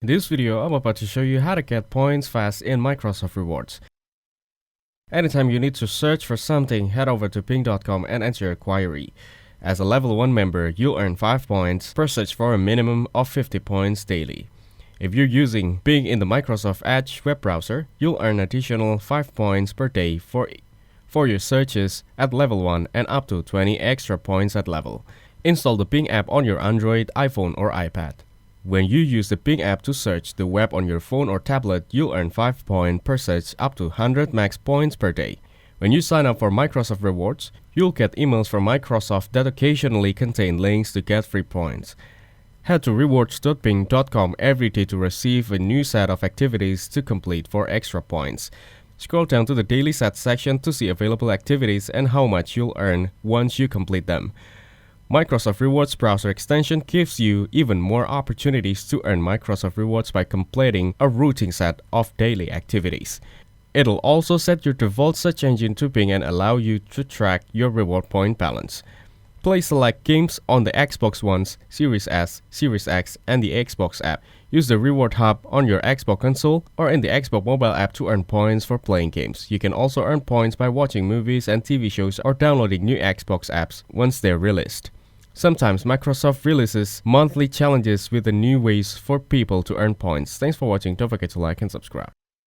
In this video, I'm about to show you how to get points fast in Microsoft Rewards. Anytime you need to search for something, head over to Bing.com and enter your query. As a level 1 member, you'll earn 5 points per search for a minimum of 50 points daily. If you're using Bing in the Microsoft Edge web browser, you'll earn additional 5 points per day for your searches at level 1 and up to 20 extra points at level. Install the Bing app on your Android, iPhone or iPad. When you use the Bing app to search the web on your phone or tablet, you'll earn 5 points per search up to 100 max points per day. When you sign up for Microsoft Rewards, you'll get emails from Microsoft that occasionally contain links to get free points. Head to rewards.bing.com every day to receive a new set of activities to complete for extra points. Scroll down to the Daily Set section to see available activities and how much you'll earn once you complete them. Microsoft Rewards browser extension gives you even more opportunities to earn Microsoft Rewards by completing a routine set of daily activities. It'll also set your default search engine to Bing and allow you to track your reward point balance. Play select games on the Xbox One, Series S, Series X, and the Xbox app. Use the Reward Hub on your Xbox console or in the Xbox mobile app to earn points for playing games. You can also earn points by watching movies and TV shows or downloading new Xbox apps once they're released. Sometimes Microsoft releases monthly challenges with the new ways for people to earn points. Thanks for watching. Don't forget to like and subscribe.